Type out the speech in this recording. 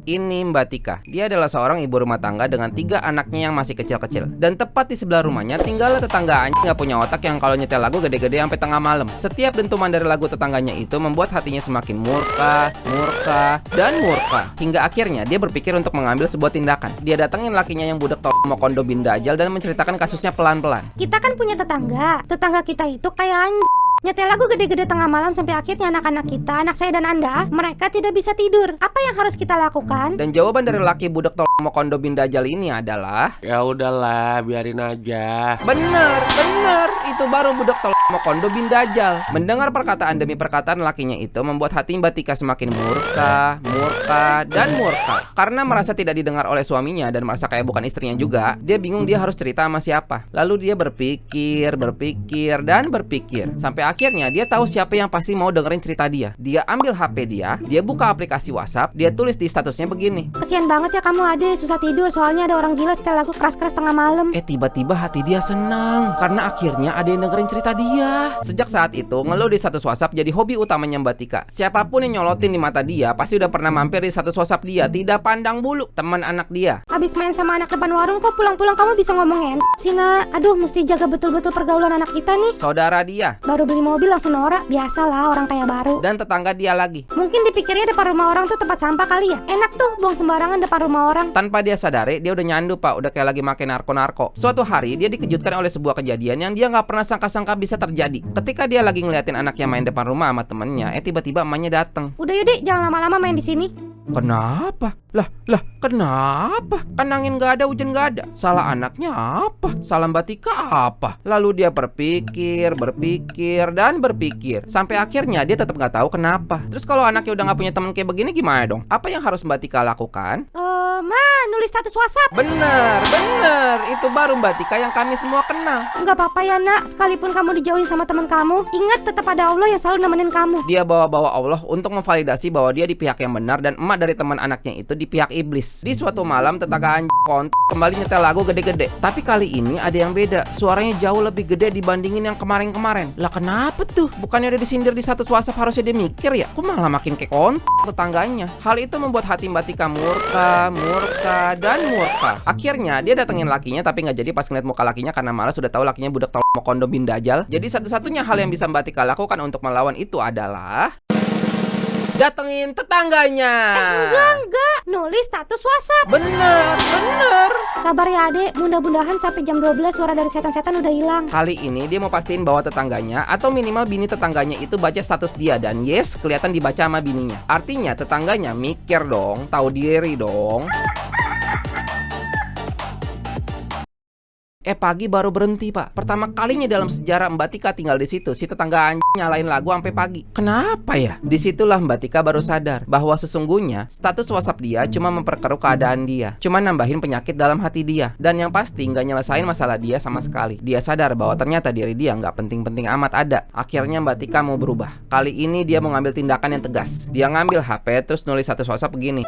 Ini Mbak Tika. Dia adalah seorang ibu rumah tangga dengan 3 anaknya yang masih kecil-kecil. Dan tepat di sebelah rumahnya tinggallah tetangga anjing nggak punya otak yang kalau nyetel lagu gede-gede sampai tengah malam. Setiap dentuman dari lagu tetangganya itu membuat hatinya semakin murka, dan murka. Hingga akhirnya dia berpikir untuk mengambil sebuah tindakan. Dia datengin lakinya yang budak mau kondo bin dajal dan menceritakan kasusnya pelan-pelan. Kita kan punya tetangga kita itu kayak nyetel lagu gede-gede tengah malam sampai akhirnya anak-anak kita, anak saya dan Anda, mereka tidak bisa tidur. Apa yang harus kita lakukan? Dan jawaban dari laki budak mau kondo bin dajal ini adalah, ya udahlah, biarin aja. Bener, itu baru budak mau kondo bin dajal. Mendengar perkataan demi perkataan lakinya itu membuat hati Mbak Tika semakin murka, dan murka. Karena merasa tidak didengar oleh suaminya dan merasa kayak bukan istrinya juga, dia bingung dia harus cerita sama siapa. Lalu dia berpikir, dan berpikir. Sampai akhirnya dia tahu siapa yang pasti mau dengerin cerita dia. Dia ambil HP dia buka aplikasi WhatsApp, dia tulis di statusnya begini. Kesian banget ya kamu Ade, susah tidur soalnya ada orang gila setel lagu keras-keras tengah malam. Tiba-tiba hati dia senang karena akhirnya ada yang dengerin cerita dia. Sejak saat itu, ngeluh di status WhatsApp jadi hobi utamanya Mbak Tika. Siapapun yang nyolotin di mata dia pasti udah pernah mampir di status WhatsApp dia, tidak pandang bulu. Teman anak dia habis main sama anak depan warung kok pulang-pulang kamu bisa ngomongin Cina. Aduh, mesti jaga betul-betul pergaulan anak kita nih. Saudara dia baru beli mobil langsung norak, biasalah orang kaya baru. Dan tetangga dia lagi. Mungkin dipikirnya depan rumah orang tuh tempat sampah kali ya. Enak tuh buang sembarangan depan rumah orang. Tanpa dia sadari, dia udah nyandu pak, udah kayak lagi makin narko-narko. Suatu hari dia dikejutkan oleh sebuah kejadian yang dia nggak pernah sangka-sangka bisa terjadi. Ketika dia lagi ngeliatin anaknya main depan rumah sama temennya, tiba-tiba emaknya datang. Udah yuk dek, jangan lama-lama main di sini. Kenapa? Lah, kenapa? Kan angin gak ada, hujan gak ada. Salah anaknya apa? Salah Mbak Tika apa? Lalu dia berpikir, dan berpikir. Sampai akhirnya dia tetap gak tahu kenapa. Terus kalau anaknya udah gak punya teman kayak begini gimana dong? Apa yang harus Mbak Tika lakukan? Nulis status WhatsApp. Bener, itu baru Mbak Tika yang kami semua kenal. Nggak apa-apa ya nak, sekalipun kamu dijauhin sama teman kamu, ingat tetap ada Allah yang selalu nemenin kamu. Dia bawa-bawa Allah untuk memvalidasi bahwa dia di pihak yang benar dan emak dari teman anaknya itu di pihak iblis. Di suatu malam tetangga kembali nyetel lagu gede-gede. Tapi kali ini ada yang beda, suaranya jauh lebih gede dibandingin yang kemarin-kemarin. Lah kenapa tuh? Bukannya udah disindir di status WhatsApp harusnya dia mikir ya? Kok malah makin kayak tetangganya? Hal itu membuat hati Mbak Tika murka, dan murka. Akhirnya dia datengin lakinya tapi nggak jadi pas ngeliat muka lakinya karena malas sudah tahu lakinya budak mau kondo bin dajal. Jadi satu-satunya hal yang bisa Mbak Tika lakukan untuk melawan itu adalah datengin tetangganya. Enggak, nulis status WhatsApp. Bener. Sabar ya adek, mudah-mudahan sampai jam 12 suara dari setan-setan udah hilang. Kali ini dia mau pastiin bahwa tetangganya atau minimal bini tetangganya itu baca status dia dan yes, kelihatan dibaca sama bininya. Artinya tetangganya mikir dong, tahu diri dong. Pagi baru berhenti pak. Pertama kalinya dalam sejarah Mbak Tika tinggal di situ, si tetangga nyalain lagu sampai pagi. Kenapa ya? Disitulah Mbak Tika baru sadar bahwa sesungguhnya status WhatsApp dia cuma memperkeruh keadaan dia, cuma nambahin penyakit dalam hati dia, dan yang pasti nggak nyelesain masalah dia sama sekali. Dia sadar bahwa ternyata diri dia nggak penting-penting amat ada. Akhirnya Mbak Tika mau berubah. Kali ini dia mau ngambil tindakan yang tegas. Dia ngambil HP terus nulis status WhatsApp begini.